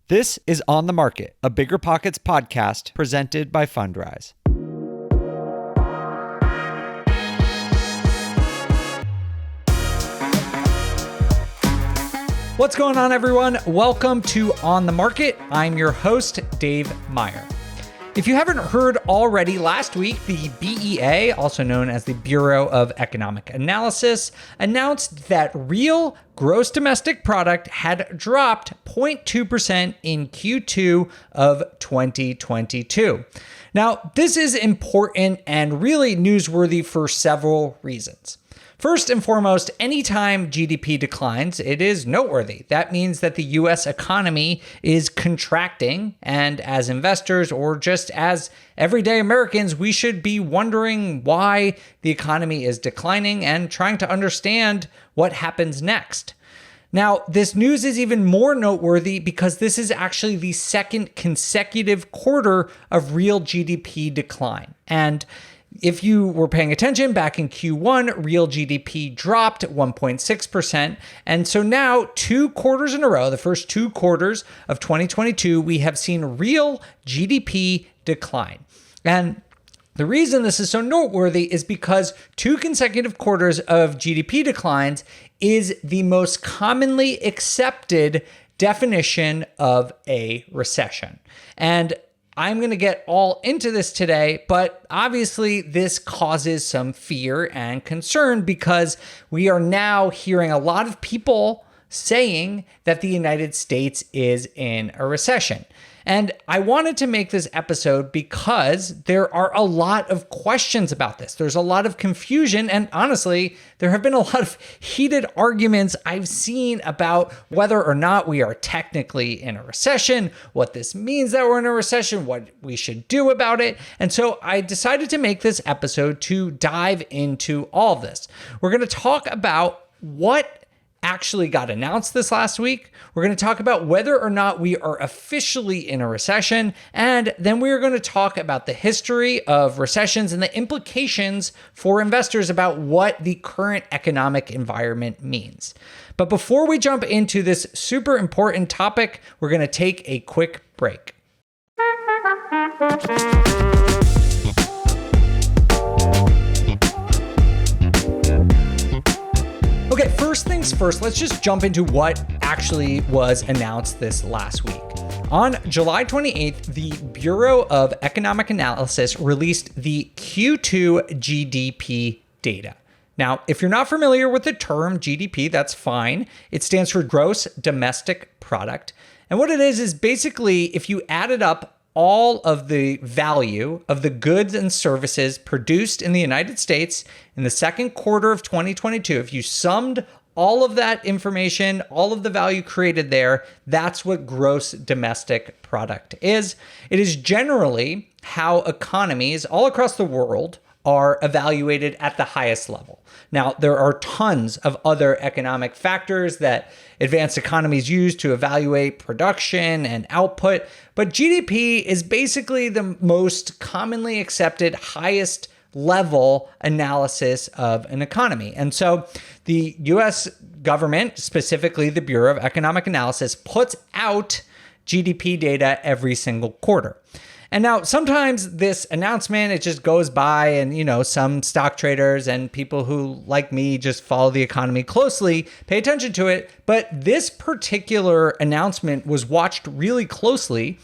This is On the Market, a Bigger Pockets podcast presented by Fundrise. What's going on, everyone? Welcome to On the Market. I'm your host, Dave Meyer. If you haven't heard already, last week, the BEA, also known as the Bureau of Economic Analysis, announced that real gross domestic product had dropped 0.2% in Q2 of 2022. Now, this is important and really newsworthy for several reasons. First and foremost, anytime GDP declines, it is noteworthy. That means that the US economy is contracting, and as investors or just as everyday Americans, we should be wondering why the economy is declining and trying to understand what happens next. Now, this news is even more noteworthy because this is actually the second consecutive quarter of real GDP decline. And if you were paying attention, back in Q1, real GDP dropped 1.6%. And so now, 2 quarters in a row, the first 2 quarters of 2022, we have seen real GDP decline. And the reason this is so noteworthy is because 2 consecutive quarters of GDP declines is the most commonly accepted definition of a recession. And I'm going to get all into this today, but obviously this causes some fear and concern because we are now hearing a lot of people saying that the United States is in a recession. And I wanted to make this episode because there are a lot of questions about this. There's a lot of confusion, and honestly, there have been a lot of heated arguments I've seen about whether or not we are technically in a recession, what this means that we're in a recession, what we should do about it. And so I decided to make this episode to dive into all of this. We're going to talk about what actually got announced this last week. We're going to talk about whether or not we are officially in a recession, and then we are going to talk about the history of recessions and the implications for investors about what the current economic environment means. But before we jump into this super important topic, we're going to take a quick break. Okay, first things first, let's just jump into what actually was announced this last week. On July 28th, the Bureau of Economic Analysis released the Q2 GDP data. Now, if you're not familiar with the term GDP, that's fine. It stands for Gross Domestic Product. And what it is basically if you added up all of the value of the goods and services produced in the United States in the second quarter of 2022, if you summed all of that information, all of the value created there, that's what gross domestic product is. It is generally how economies all across the world are evaluated at the highest level. Now, there are tons of other economic factors that advanced economies use to evaluate production and output, but GDP is basically the most commonly accepted, highest level analysis of an economy. And so the US government, specifically the Bureau of Economic Analysis, puts out GDP data every single quarter. And now sometimes this announcement, it just goes by and, some stock traders and people who, like me, just follow the economy closely, pay attention to it. But this particular announcement was watched really closely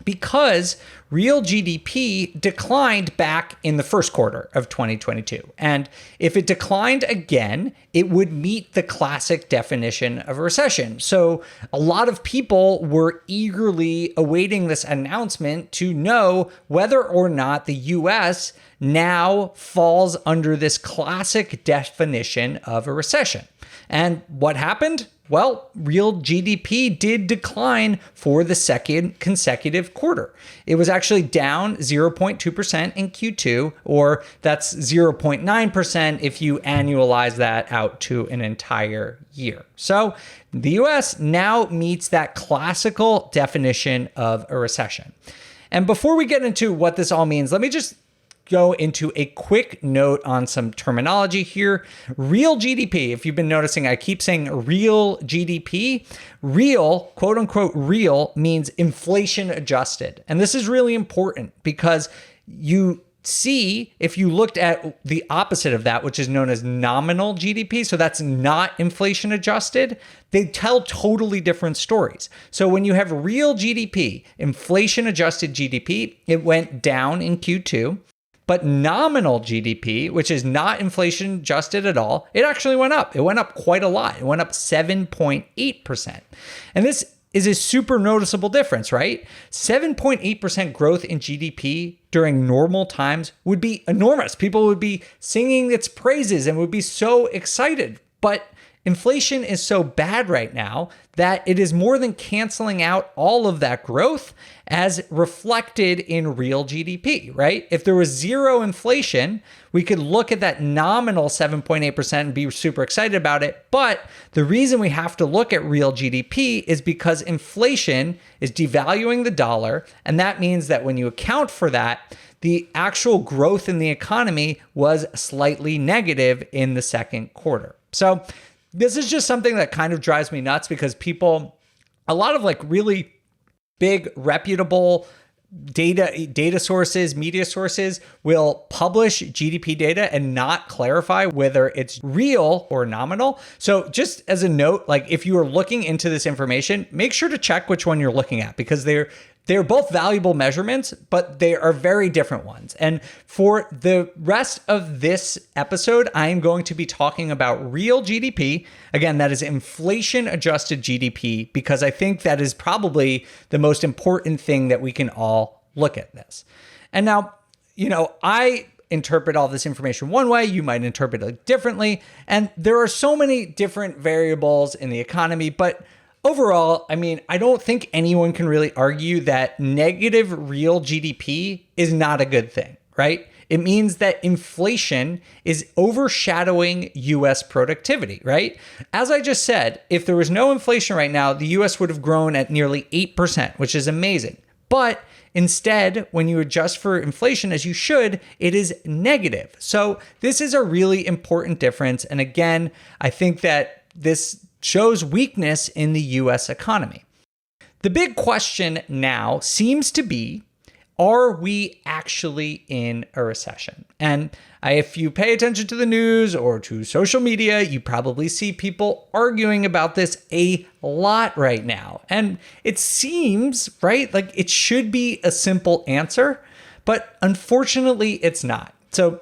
because real GDP declined back in the first quarter of 2022. And if it declined again, it would meet the classic definition of a recession. So a lot of people were eagerly awaiting this announcement to know whether or not the US now falls under this classic definition of a recession. And what happened? Well, real GDP did decline for the second consecutive quarter. It was actually down 0.2% in Q2, or that's 0.9% if you annualize that out to an entire year. So the US now meets that classical definition of a recession. And before we get into what this all means, let me just go into a quick note on some terminology here. Real GDP, if you've been noticing, I keep saying real GDP. Real, quote unquote, real means inflation adjusted. And this is really important because you see, if you looked at the opposite of that, which is known as nominal GDP, so that's not inflation adjusted, they tell totally different stories. So when you have real GDP, inflation adjusted GDP, it went down in Q2. But nominal GDP, which is not inflation adjusted at all, it actually went up. It went up quite a lot. It went up 7.8%. And this is a super noticeable difference, right? 7.8% growth in GDP during normal times would be enormous. People would be singing its praises and would be so excited. But inflation is so bad right now that it is more than canceling out all of that growth as reflected in real GDP, right? If there was zero inflation, we could look at that nominal 7.8% and be super excited about it. But the reason we have to look at real GDP is because inflation is devaluing the dollar. And that means that when you account for that, the actual growth in the economy was slightly negative in the second quarter. So this is just something that kind of drives me nuts because people, a lot of like really big reputable data sources, media sources will publish GDP data and not clarify whether it's real or nominal. So just as a note, like if you are looking into this information, make sure to check which one you're looking at because they're both valuable measurements, but they are very different ones. And for the rest of this episode, I am going to be talking about real GDP. Again, that is inflation adjusted GDP, because I think that is probably the most important thing that we can all look at this. And now, I interpret all this information one way, you might interpret it differently. And there are so many different variables in the economy, but overall, I don't think anyone can really argue that negative real GDP is not a good thing, right? It means that inflation is overshadowing US productivity, right? As I just said, if there was no inflation right now, the US would have grown at nearly 8%, which is amazing. But instead, when you adjust for inflation, as you should, it is negative. So this is a really important difference. And again, I think that this shows weakness in the US economy. The big question now seems to be, are we actually in a recession? And if you pay attention to the news or to social media, you probably see people arguing about this a lot right now. And it seems, right, like it should be a simple answer, but unfortunately it's not. So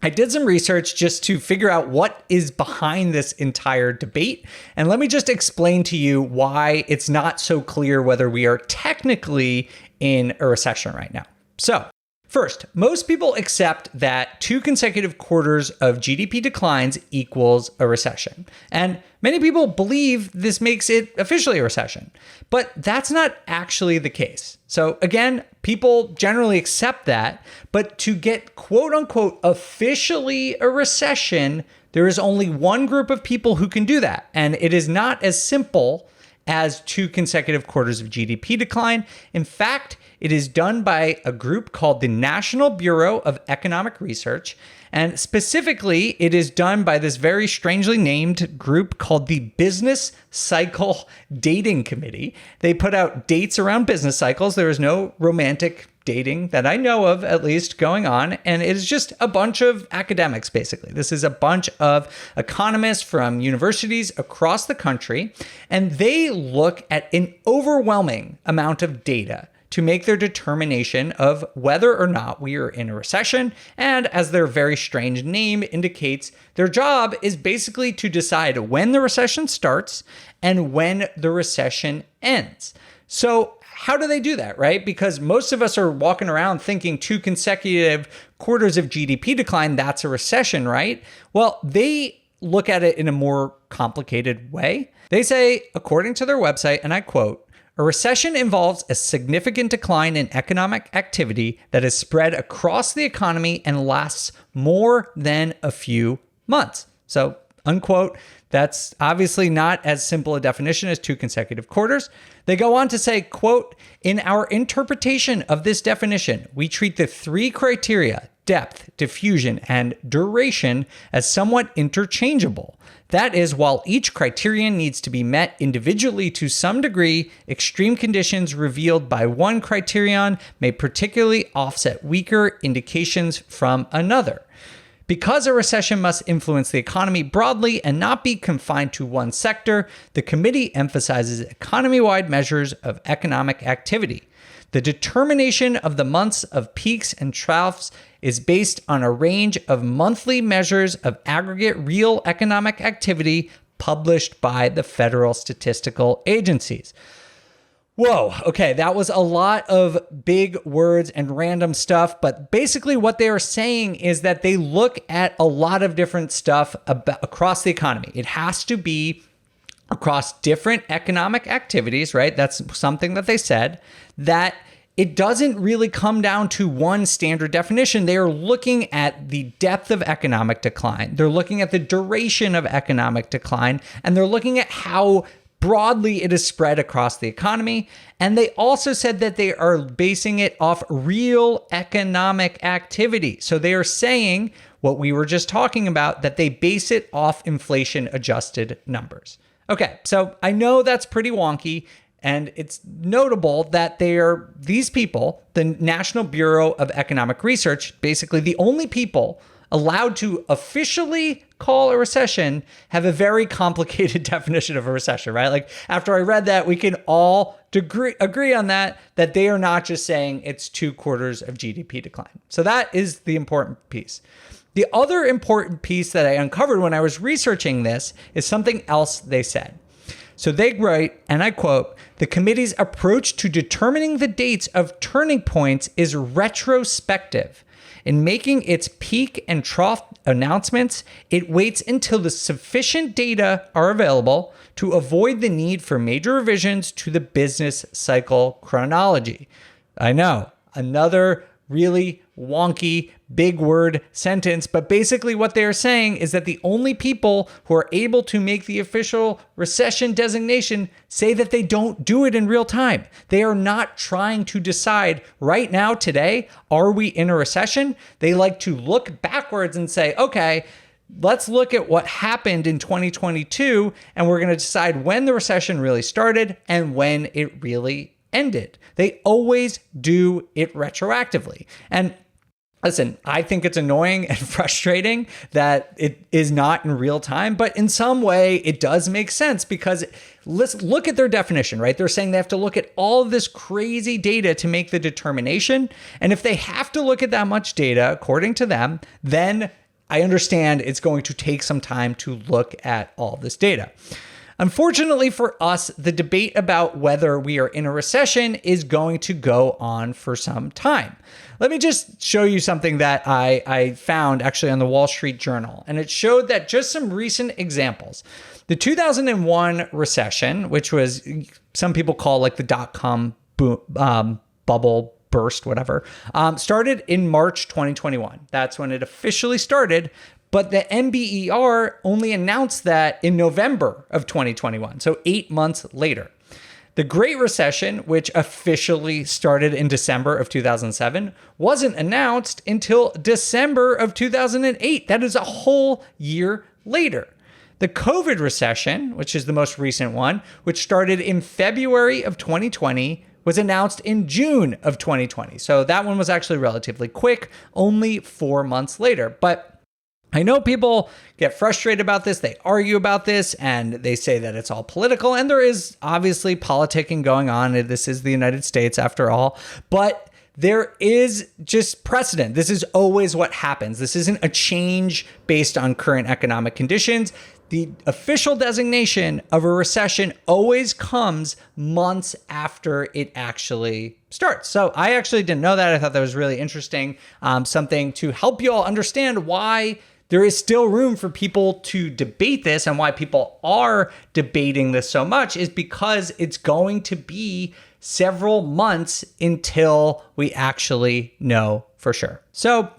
I did some research just to figure out what is behind this entire debate. And let me just explain to you why it's not so clear whether we are technically in a recession right now. So first, most people accept that 2 consecutive quarters of GDP declines equals a recession. And many people believe this makes it officially a recession, but that's not actually the case. So again, people generally accept that, but to get quote unquote officially a recession, there is only one group of people who can do that. And it is not as simple as 2 consecutive quarters of GDP decline. In fact, it is done by a group called the National Bureau of Economic Research. And specifically, it is done by this very strangely named group called the Business Cycle Dating Committee. They put out dates around business cycles. There is no romantic dating that I know of, at least, going on. And it is just a bunch of academics, basically. This is a bunch of economists from universities across the country, and they look at an overwhelming amount of data to make their determination of whether or not we are in a recession. And as their very strange name indicates, their job is basically to decide when the recession starts and when the recession ends. So how do they do that, right? Because most of us are walking around thinking 2 consecutive quarters of GDP decline, that's a recession, right? Well, they look at it in a more complicated way. They say, according to their website, and I quote, "A recession involves a significant decline in economic activity that is spread across the economy and lasts more than a few months." So, unquote, that's obviously not as simple a definition as 2 consecutive quarters. They go on to say, quote, "In our interpretation of this definition, we treat the 3 criteria, depth, diffusion, and duration as somewhat interchangeable. That is, while each criterion needs to be met individually to some degree, extreme conditions revealed by one criterion may particularly offset weaker indications from another. Because a recession must influence the economy broadly and not be confined to one sector, the committee emphasizes economy-wide measures of economic activity. The determination of the months of peaks and troughs is based on a range of monthly measures of aggregate real economic activity published by the federal statistical agencies. Whoa, okay, that was a lot of big words and random stuff, but basically what they are saying is that they look at a lot of different stuff across the economy. It has to be across different economic activities, right? That's something that they said, that it doesn't really come down to one standard definition. They are looking at the depth of economic decline. They're looking at the duration of economic decline, and they're looking at how broadly it is spread across the economy. And they also said that they are basing it off real economic activity. So they are saying what we were just talking about, that they base it off inflation adjusted numbers. Okay, so I know that's pretty wonky, and it's notable that these people, the National Bureau of Economic Research, basically the only people allowed to officially call a recession, have a very complicated definition of a recession, right? Like, after I read that, we can all agree on that they are not just saying it's 2 quarters of GDP decline. So that is the important piece. The other important piece that I uncovered when I was researching this is something else they said. So they write, and I quote, "The committee's approach to determining the dates of turning points is retrospective. In making its peak and trough announcements, it waits until the sufficient data are available to avoid the need for major revisions to the business cycle chronology." I know, another really wonky, big word sentence, but basically what they are saying is that the only people who are able to make the official recession designation say that they don't do it in real time. They are not trying to decide right now, today, are we in a recession? They like to look backwards and say, okay, let's look at what happened in 2022, and we're going to decide when the recession really started and when it really ended. They always do it retroactively. And listen, I think it's annoying and frustrating that it is not in real time, but in some way it does make sense, because let's look at their definition, right? They're saying they have to look at all of this crazy data to make the determination. And if they have to look at that much data, according to them, then I understand it's going to take some time to look at all this data. Unfortunately for us, the debate about whether we are in a recession is going to go on for some time. Let me just show you something that I found actually on the Wall Street Journal, and it showed that just some recent examples. The 2001 recession, which was, some people call like the dot-com bubble burst, whatever, started in March 2021. That's when it officially started. But the NBER only announced that in November of 2021, so 8 months later. The Great Recession, which officially started in December of 2007, wasn't announced until December of 2008. That is a whole year later. The COVID recession, which is the most recent one, which started in February of 2020, was announced in June of 2020. So that one was actually relatively quick, only 4 months later. But I know people get frustrated about this, they argue about this, and they say that it's all political, and there is obviously politicking going on. This is the United States after all, but there is just precedent. This is always what happens. This isn't a change based on current economic conditions. The official designation of a recession always comes months after it actually starts. So I actually didn't know that. I thought that was really interesting, something to help you all understand why there is still room for people to debate this, and why people are debating this so much is because it's going to be several months until we actually know for sure. So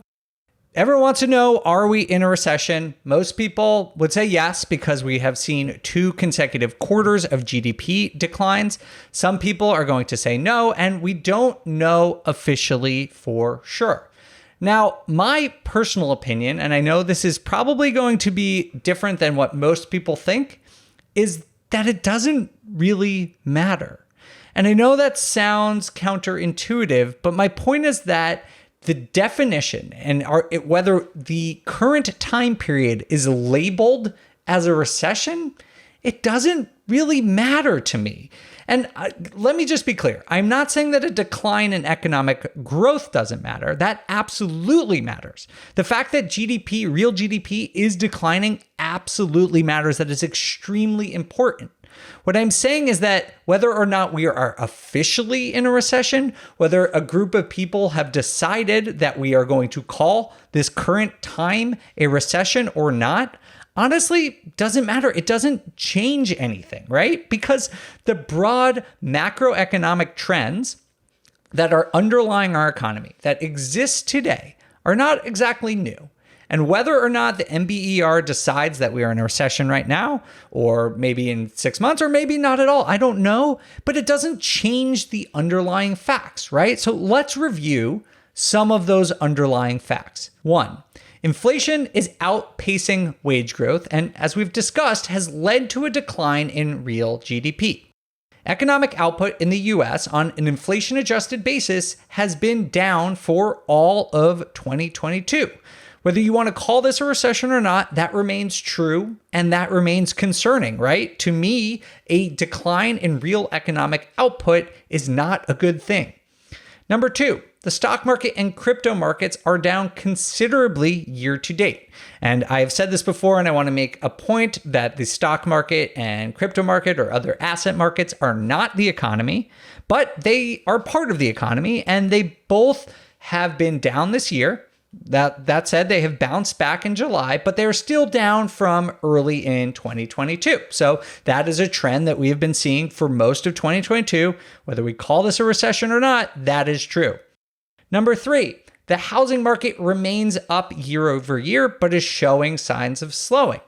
everyone wants to know, are we in a recession? Most people would say yes, because we have seen 2 consecutive quarters of GDP declines. Some people are going to say no, and we don't know officially for sure. Now, my personal opinion, and I know this is probably going to be different than what most people think, is that it doesn't really matter. And I know that sounds counterintuitive, but my point is that the definition and whether the current time period is labeled as a recession, it doesn't really matter to me. And let me just be clear. I'm not saying that a decline in economic growth doesn't matter. That absolutely matters. The fact that GDP, real GDP, is declining absolutely matters. That is extremely important. What I'm saying is that whether or not we are officially in a recession, whether a group of people have decided that we are going to call this current time a recession or not, honestly, doesn't matter. It doesn't change anything, right? Because the broad macroeconomic trends that are underlying our economy that exist today are not exactly new. And whether or not the NBER decides that we are in a recession right now, or maybe in 6 months, or maybe not at all, I don't know, but it doesn't change the underlying facts, right? So let's review some of those underlying facts. One, inflation is outpacing wage growth, and as we've discussed, has led to a decline in real GDP. Economic output in the US on an inflation-adjusted basis has been down for all of 2022. Whether you want to call this a recession or not, that remains true and that remains concerning, right? To me, a decline in real economic output is not a good thing. Number two, the stock market and crypto markets are down considerably year to date. And I have said this before, and I want to make a point that the stock market and crypto market or other asset markets are not the economy, but they are part of the economy, and they both have been down this year. That said, they have bounced back in July, but they're still down from early in 2022. So that is a trend that we have been seeing for most of 2022. Whether we call this a recession or not, that is true. Number three, the housing market remains up year over year, but is showing signs of slowing.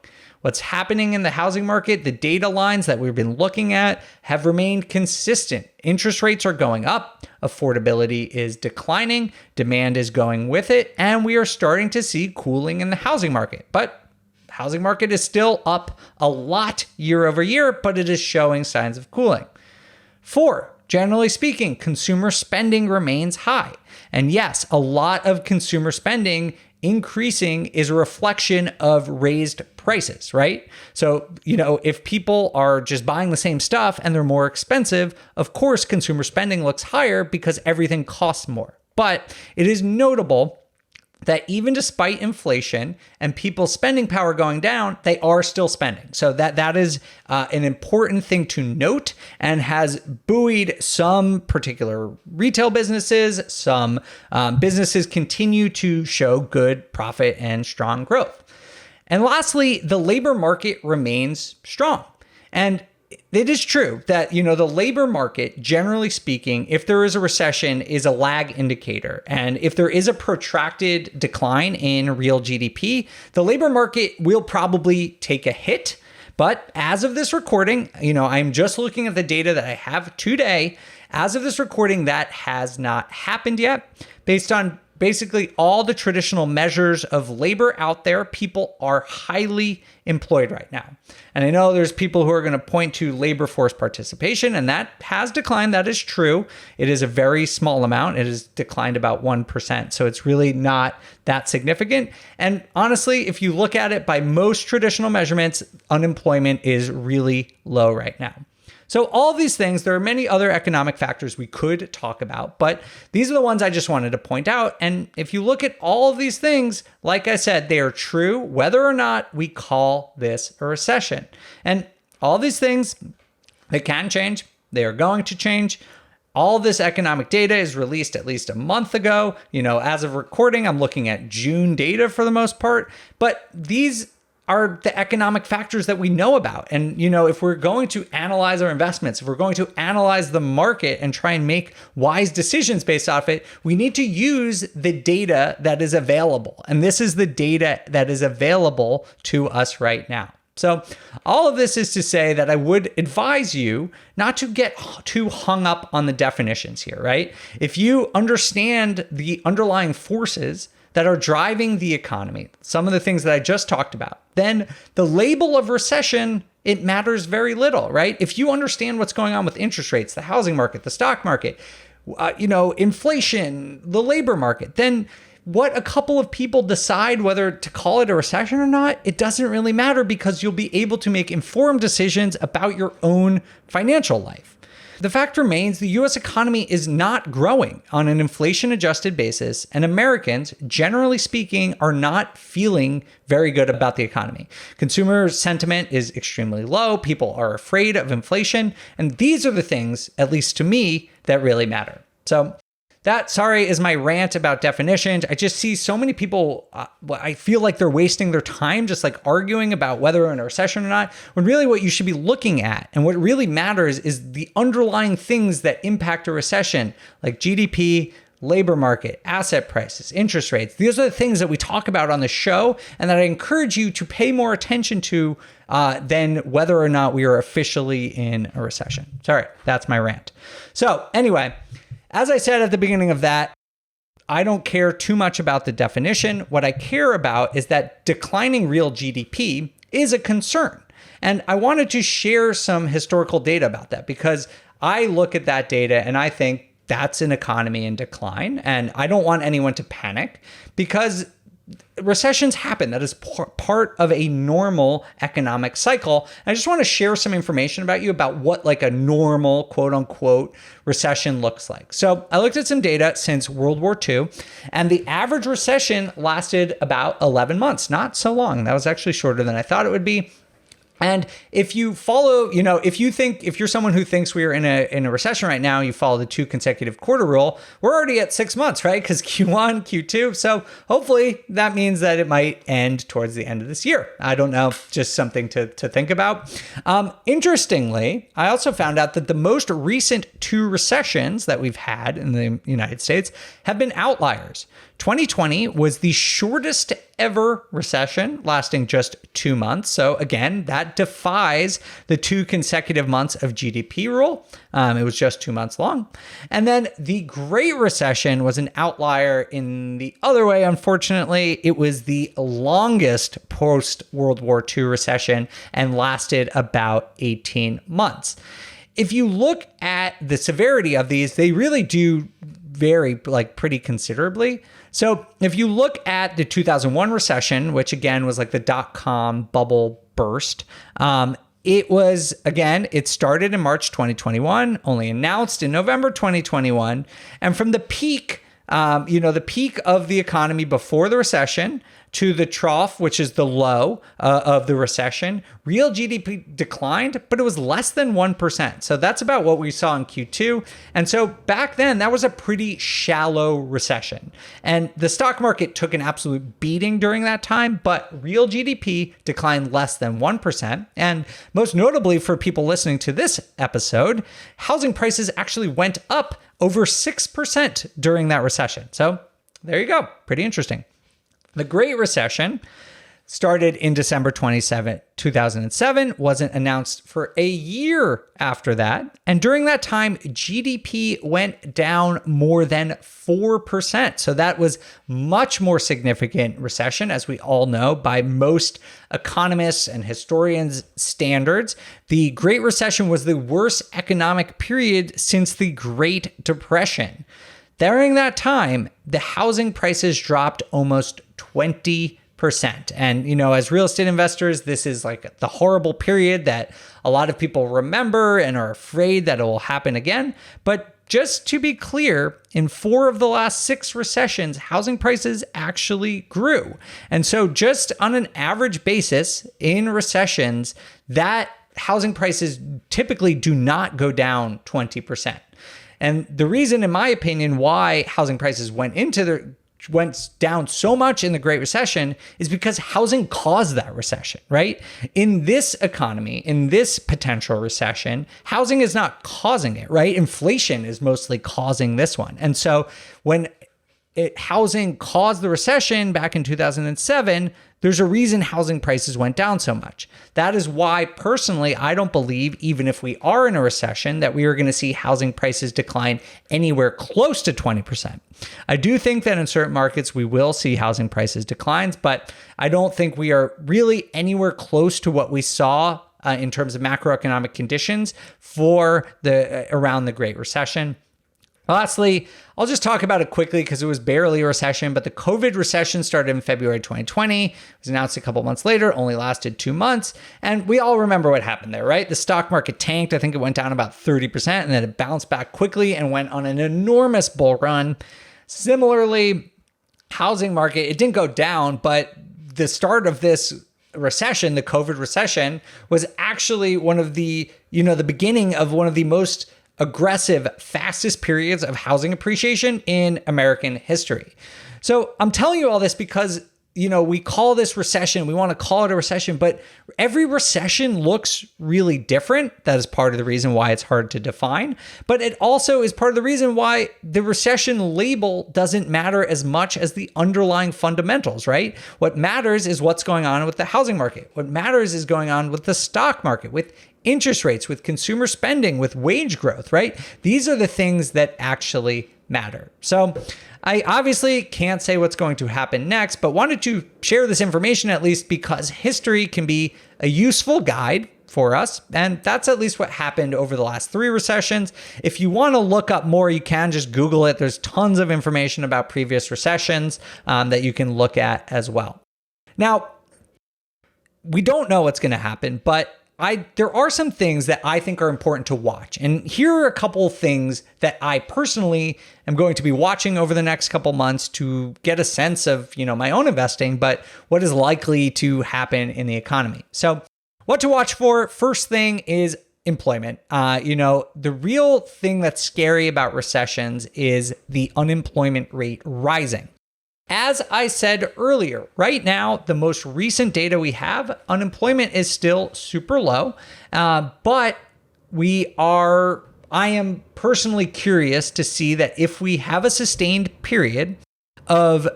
What's happening in the housing market, the data lines that we've been looking at have remained consistent. Interest rates are going up, affordability is declining, demand is going with it, and we are starting to see cooling in the housing market. But the housing market is still up a lot year over year, but it is showing signs of cooling. Four, generally speaking, consumer spending remains high. And yes, a lot of consumer spending increasing is a reflection of raised prices, right? So, if people are just buying the same stuff and they're more expensive, of course, consumer spending looks higher because everything costs more. But it is notable that even despite inflation and people's spending power going down, they are still spending. So that is an important thing to note and has buoyed some particular retail businesses. Some businesses continue to show good profit and strong growth. And lastly, the labor market remains strong. And it is true that, the labor market, generally speaking, if there is a recession, is a lag indicator. And if there is a protracted decline in real GDP, the labor market will probably take a hit. But as of this recording, I'm just looking at the data that I have today. As of this recording, that has not happened yet. Based on basically all the traditional measures of labor out there, people are highly employed right now. And I know there's people who are going to point to labor force participation, and that has declined. That is true. It is a very small amount. It has declined about 1%. So it's really not that significant. And honestly, if you look at it by most traditional measurements, unemployment is really low right now. So all of these things, there are many other economic factors we could talk about, but these are the ones I just wanted to point out. And if you look at all of these things, like I said, they are true whether or not we call this a recession. And all these things, they can change. They are going to change. All this economic data is released at least a month ago. As of recording, I'm looking at June data for the most part, but these are the economic factors that we know about. And, if we're going to analyze our investments, if we're going to analyze the market and try and make wise decisions based off it, we need to use the data that is available. And this is the data that is available to us right now. So all of this is to say that I would advise you not to get too hung up on the definitions here, right? If you understand the underlying forces that are driving the economy, some of the things that I just talked about, then the label of recession, it matters very little, right? If you understand what's going on with interest rates, the housing market, the stock market, inflation, the labor market, then what a couple of people decide whether to call it a recession or not, it doesn't really matter because you'll be able to make informed decisions about your own financial life. The fact remains the US economy is not growing on an inflation-adjusted basis, and Americans, generally speaking, are not feeling very good about the economy. Consumer sentiment is extremely low, people are afraid of inflation, and these are the things, at least to me, that really matter. So that, sorry, is my rant about definitions. I just see so many people, I feel like they're wasting their time just like arguing about whether we're in a recession or not, when really what you should be looking at and what really matters is the underlying things that impact a recession, like GDP, labor market, asset prices, interest rates. These are the things that we talk about on the show and that I encourage you to pay more attention to than whether or not we are officially in a recession. Sorry, that's my rant. So anyway, as I said at the beginning of that, I don't care too much about the definition. What I care about is that declining real GDP is a concern. And I wanted to share some historical data about that because I look at that data and I think that's an economy in decline. And I don't want anyone to panic because recessions happen. That is part of a normal economic cycle. I just want to share some information about you about what like a normal quote unquote recession looks like. So I looked at some data since World War II, and the average recession lasted about 11 months. Not so long. That was actually shorter than I thought it would be. And if you follow, if you're someone who thinks we are in a recession right now, you follow the 2 consecutive quarter rule, we're already at 6 months, right? Because Q1, Q2. So hopefully that means that it might end towards the end of this year. I don't know, just something to think about. Interestingly, I also found out that the most recent 2 recessions that we've had in the United States have been outliers. 2020 was the shortest ever recession, lasting just 2 months. So again, that defies the 2 consecutive months of GDP rule. It was just 2 months long. And then the Great Recession was an outlier in the other way. Unfortunately, it was the longest post-World War II recession and lasted about 18 months. If you look at the severity of these, they really do vary like pretty considerably. So if you look at the 2001 recession, which again was like the dot-com bubble burst, it started in March 2021, only announced in November 2021. And from the peak, the peak of the economy before the recession to the trough, which is the low of the recession, real GDP declined, but it was less than 1%. So that's about what we saw in Q2. And so back then, that was a pretty shallow recession. And the stock market took an absolute beating during that time, but real GDP declined less than 1%. And most notably for people listening to this episode, housing prices actually went up over 6% during that recession. So there you go. Pretty interesting. The Great Recession started in December 2007, wasn't announced for a year after that. And during that time, GDP went down more than 4%. So that was much more significant recession, as we all know, by most economists and historians' standards. The Great Recession was the worst economic period since the Great Depression. During that time, the housing prices dropped almost 20%. And, as real estate investors, this is like the horrible period that a lot of people remember and are afraid that it will happen again. But just to be clear, in 4 of the last 6 recessions, housing prices actually grew. And so just on an average basis in recessions, that housing prices typically do not go down 20%. And the reason, in my opinion, why housing prices went down so much in the Great Recession is because housing caused that recession, right? In this economy, in this potential recession, housing is not causing it, right? Inflation is mostly causing this one. And so when housing caused the recession back in 2007, there's a reason housing prices went down so much. That is why, personally, I don't believe, even if we are in a recession, that we are going to see housing prices decline anywhere close to 20%. I do think that in certain markets, we will see housing prices declines, but I don't think we are really anywhere close to what we saw in terms of macroeconomic conditions for around the Great Recession. Lastly, I'll just talk about it quickly because it was barely a recession, but the COVID recession started in February 2020. It was announced a couple months later, only lasted 2 months. And we all remember what happened there, right? The stock market tanked. I think it went down about 30%, and then it bounced back quickly and went on an enormous bull run. Similarly, housing market, it didn't go down, but the start of this recession, the COVID recession, was actually one of the beginning of one of the most aggressive, fastest periods of housing appreciation in American history. So I'm telling you all this because, we call this recession, we want to call it a recession, but every recession looks really different. That is part of the reason why it's hard to define, but it also is part of the reason why the recession label doesn't matter as much as the underlying fundamentals, right? What matters is what's going on with the housing market. What matters is going on with the stock market, with interest rates, with consumer spending, with wage growth, right? These are the things that actually matter. So I obviously can't say what's going to happen next, but wanted to share this information at least because history can be a useful guide for us. And that's at least what happened over the last 3 recessions. If you want to look up more, you can just Google it. There's tons of information about previous recessions that you can look at as well. Now, we don't know what's going to happen, but there are some things that I think are important to watch. And here are a couple of things that I personally am going to be watching over the next couple months to get a sense of, my own investing, but what is likely to happen in the economy. So what to watch for? First thing is employment. The real thing that's scary about recessions is the unemployment rate rising. As I said earlier, right now, the most recent data we have, unemployment is still super low, but I am personally curious to see that if we have a sustained period of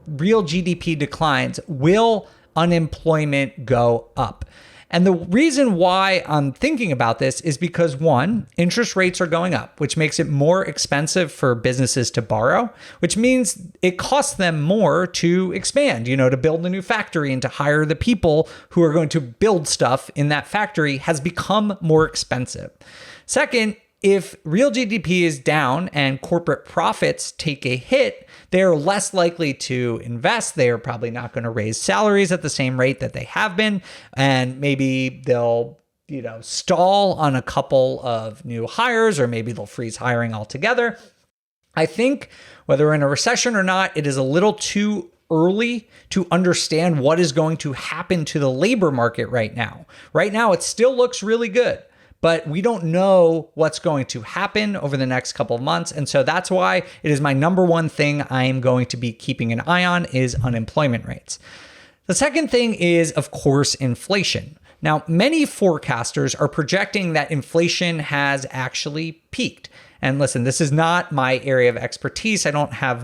real GDP declines, will unemployment go up? And the reason why I'm thinking about this is because, one, interest rates are going up, which makes it more expensive for businesses to borrow, which means it costs them more to expand, to build a new factory and to hire the people who are going to build stuff in that factory has become more expensive. Second, if real GDP is down and corporate profits take a hit, they're less likely to invest. They are probably not going to raise salaries at the same rate that they have been. And maybe they'll, stall on a couple of new hires, or maybe they'll freeze hiring altogether. I think whether we're in a recession or not, it is a little too early to understand what is going to happen to the labor market right now. Right now, it still looks really good, but we don't know what's going to happen over the next couple of months. And so that's why it is my number one thing I am going to be keeping an eye on is unemployment rates. The second thing is, of course, inflation. Now, many forecasters are projecting that inflation has actually peaked. And listen, this is not my area of expertise. I don't have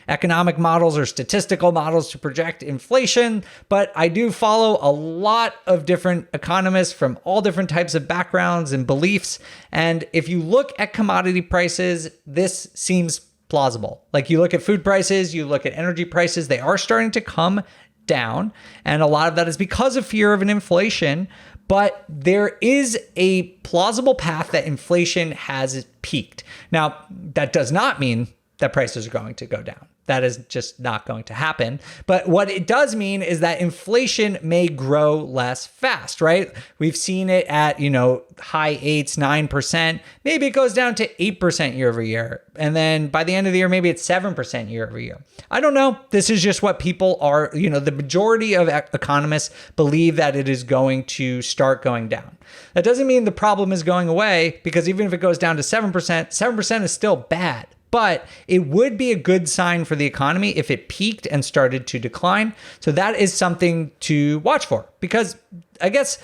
economic models or statistical models to project inflation, but I do follow a lot of different economists from all different types of backgrounds and beliefs. And if you look at commodity prices, this seems plausible. Like, you look at food prices, you look at energy prices, they are starting to come down. And a lot of that is because of fear of an inflation. But there is a plausible path that inflation has peaked. Now, that does not mean that prices are going to go down. That is just not going to happen. But what it does mean is that inflation may grow less fast, right? We've seen it at, high 8s, 9%. Maybe it goes down to 8% year over year. And then by the end of the year, maybe it's 7% year over year. I don't know. This is just what people are, the majority of economists believe that it is going to start going down. That doesn't mean the problem is going away, because even if it goes down to 7%, 7% is still bad. But it would be a good sign for the economy if it peaked and started to decline. So that is something to watch for, because I guess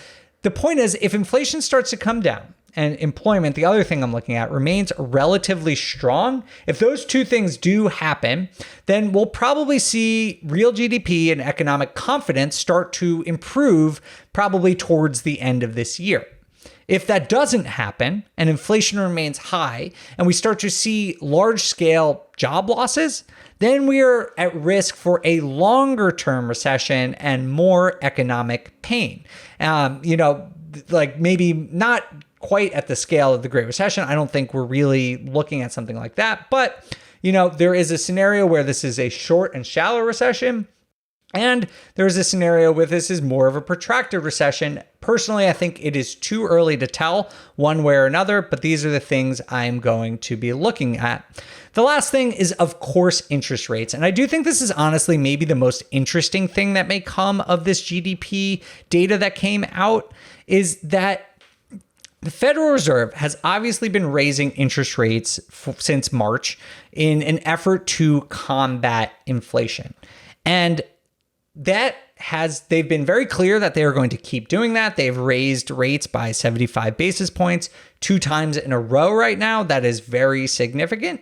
the point is, if inflation starts to come down and employment, the other thing I'm looking at, remains relatively strong, if those two things do happen, then we'll probably see real GDP and economic confidence start to improve probably towards the end of this year. If that doesn't happen and inflation remains high and we start to see large-scale job losses, then we are at risk for a longer-term recession and more economic pain. Like maybe not quite at the scale of the Great Recession. I don't think we're really looking at something like that. But, there is a scenario where this is a short and shallow recession. And there's a scenario where this is more of a protracted recession. Personally, I think it is too early to tell one way or another, but these are the things I'm going to be looking at. The last thing is, of course, interest rates. And I do think this is honestly maybe the most interesting thing that may come of this GDP data that came out, is that the Federal Reserve has obviously been raising interest rates since March in an effort to combat inflation. And they've been very clear that they are going to keep doing that. They've raised rates by 75 basis points 2 times in a row right now. That is very significant.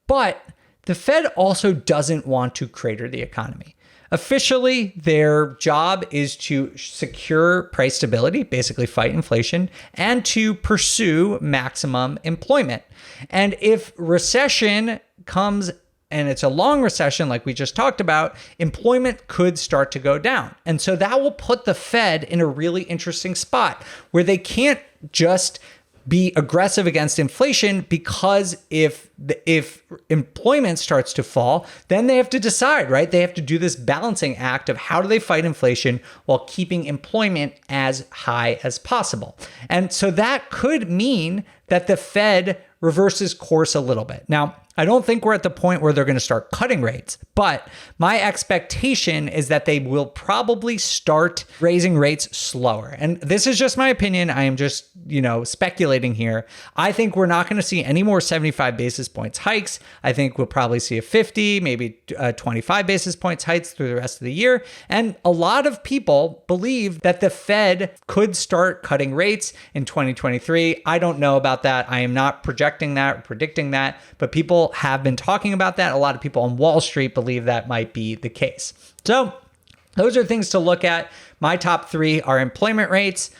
But the Fed also doesn't want to crater the economy. Officially, their job is to secure price stability, basically fight inflation, and to pursue maximum employment. And if recession comes and it's a long recession like we just talked about, employment could start to go down. And so that will put the Fed in a really interesting spot where they can't just be aggressive against inflation, because if employment starts to fall, then they have to decide, right? They have to do this balancing act of how do they fight inflation while keeping employment as high as possible. And so that could mean that the Fed reverses course a little bit. Now, I don't think we're at the point where they're going to start cutting rates, but my expectation is that they will probably start raising rates slower. And this is just my opinion. I am just, speculating here. I think we're not going to see any more 75 basis points hikes. I think we'll probably see a 50, maybe 25 basis points hikes through the rest of the year. And a lot of people believe that the Fed could start cutting rates in 2023. I don't know about that. I am not projecting that or predicting that, but people have been talking about that. A lot of people on Wall Street believe that might be the case. So those are things to look at. My top 3 are employment rates,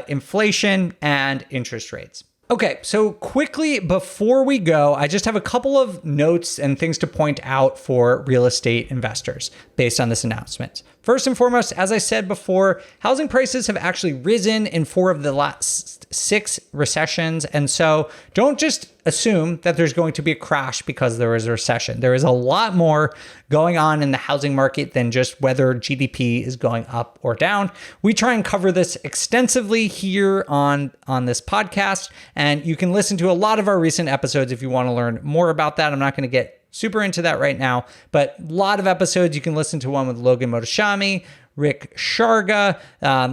inflation, and interest rates. Okay, so quickly before we go, I just have a couple of notes and things to point out for real estate investors based on this announcement. First and foremost, as I said before, housing prices have actually risen in 4 of the last 6 recessions. And so don't just assume that there's going to be a crash because there is a recession. There is a lot more going on in the housing market than just whether GDP is going up or down. We try and cover this extensively here on this podcast, and you can listen to a lot of our recent episodes if you want to learn more about that. I'm not going to get super into that right now, but a lot of episodes. You can listen to one with Logan Motoshami, Rick Sharga,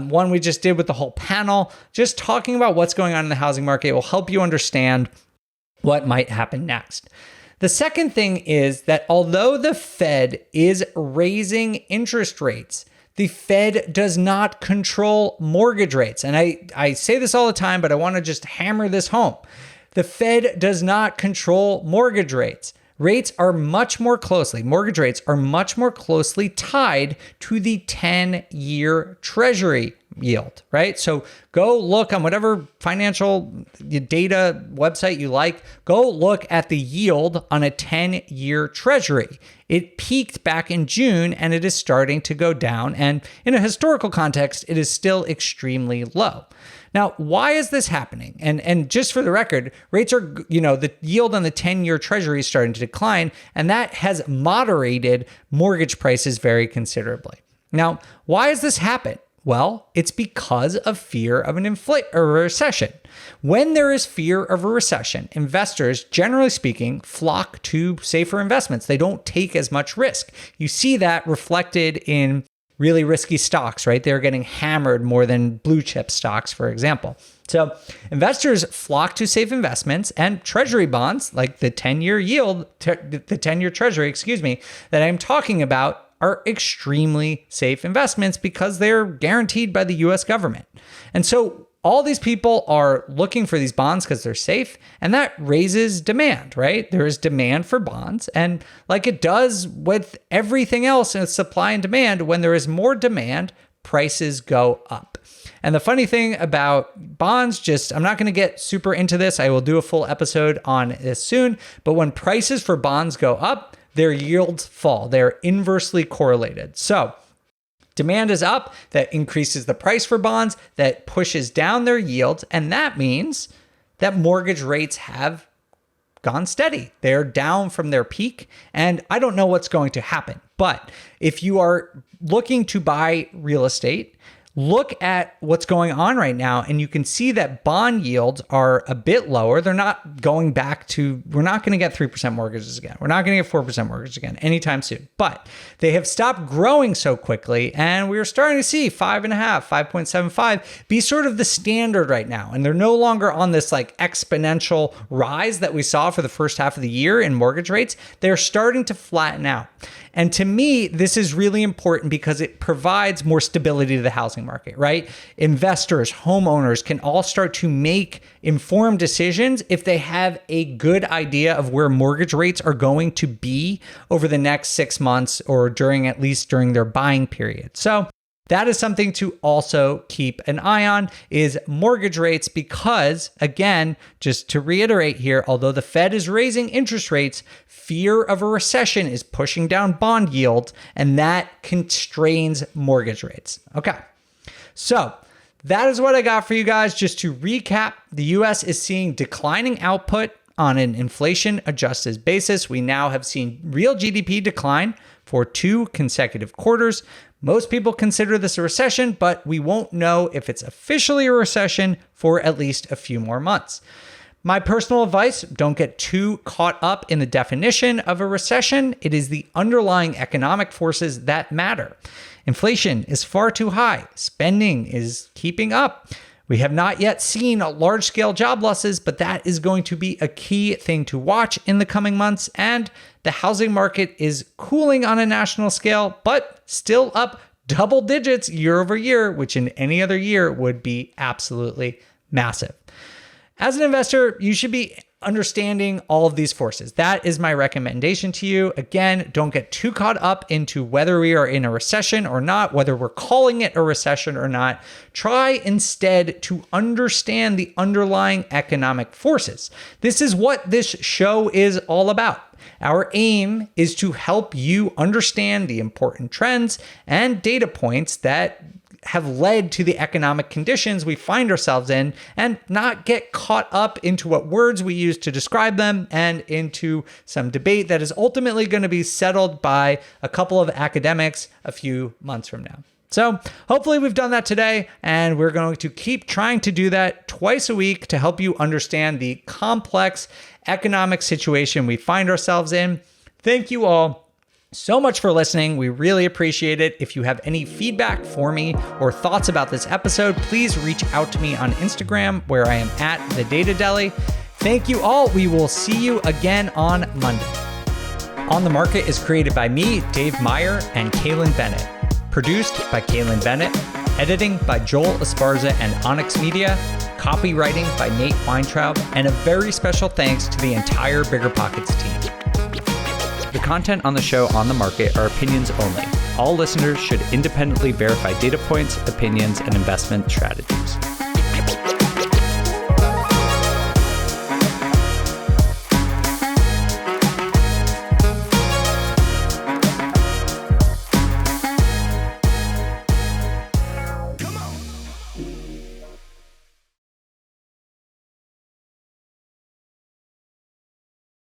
one we just did with the whole panel, just talking about what's going on in the housing market. It will help you understand what might happen next. The second thing is that although the Fed is raising interest rates, the Fed does not control mortgage rates. And I say this all the time, but I want to just hammer this home. The Fed does not control mortgage rates. Mortgage rates are much more closely tied to the 10-year Treasury yield, right? So go look on whatever financial data website you like. Go look at the yield on a 10-year Treasury. It peaked back in June and it is starting to go down. And in a historical context, it is still extremely low. Now, why is this happening? And just for the record, rates are, the yield on the 10-year Treasury is starting to decline, and that has moderated mortgage prices very considerably. Now, why has this happened? Well, it's because of fear of a recession. When there is fear of a recession, investors, generally speaking, flock to safer investments. They don't take as much risk. You see that reflected in really risky stocks, right? They're getting hammered more than blue chip stocks, for example. So investors flock to safe investments, and Treasury bonds, like the 10-year yield, the 10-year Treasury, that I'm talking about, are extremely safe investments because they're guaranteed by the US government. And so all these people are looking for these bonds because they're safe, and that raises demand, right? There is demand for bonds. And like it does with everything else in supply and demand, when there is more demand, prices go up. And the funny thing about bonds, I'm not going to get super into this. I will do a full episode on this soon. But when prices for bonds go up, their yields fall. They're inversely correlated. So demand is up, that increases the price for bonds, that pushes down their yields. And that means that mortgage rates have gone steady. They're down from their peak. And I don't know what's going to happen. But if you are looking to buy real estate, look at what's going on right now, and you can see that bond yields are a bit lower. They're not going back to, we're not going to get 3% mortgages again. We're not going to get 4% mortgages again anytime soon, but they have stopped growing so quickly. And we're starting to see 5.5, 5.75 be sort of the standard right now. And they're no longer on this like exponential rise that we saw for the first half of the year in mortgage rates. They're starting to flatten out. And to me, this is really important because it provides more stability to the housing market, right? Investors, homeowners can all start to make informed decisions if they have a good idea of where mortgage rates are going to be over the next 6 months, or at least during their buying period. So that is something to also keep an eye on, is mortgage rates, because again, just to reiterate here, although the Fed is raising interest rates, fear of a recession is pushing down bond yields, and that constrains mortgage rates. Okay, so that is what I got for you guys. Just to recap, the US is seeing declining output on an inflation adjusted basis. We now have seen real GDP decline for 2 consecutive quarters. Most people consider this a recession, but we won't know if it's officially a recession for at least a few more months. My personal advice, don't get too caught up in the definition of a recession. It is the underlying economic forces that matter. Inflation is far too high. Spending is keeping up. We have not yet seen large-scale job losses, but that is going to be a key thing to watch in the coming months. And the housing market is cooling on a national scale, but still up double digits year over year, which in any other year would be absolutely massive. As an investor, you should be understanding all of these forces. That is my recommendation to you. Again, don't get too caught up into whether we are in a recession or not, whether we're calling it a recession or not. Try instead to understand the underlying economic forces. This is what this show is all about. Our aim is to help you understand the important trends and data points that have led to the economic conditions we find ourselves in, and not get caught up into what words we use to describe them and into some debate that is ultimately going to be settled by a couple of academics a few months from now. So hopefully we've done that today, and we're going to keep trying to do that twice a week to help you understand the complex economic situation we find ourselves in. Thank you all so much for listening. We really appreciate it. If you have any feedback for me or thoughts about this episode, please reach out to me on Instagram, where I am at The Data Deli. Thank you all. We will see you again on Monday. On the Market is created by me, Dave Meyer, and Kaylin Bennett. Produced by Kaylin Bennett. Editing by Joel Esparza and Onyx Media. Copywriting by Nate Weintraub. And a very special thanks to the entire BiggerPockets team. The content on the show On the Market are opinions only. All listeners should independently verify data points, opinions, and investment strategies.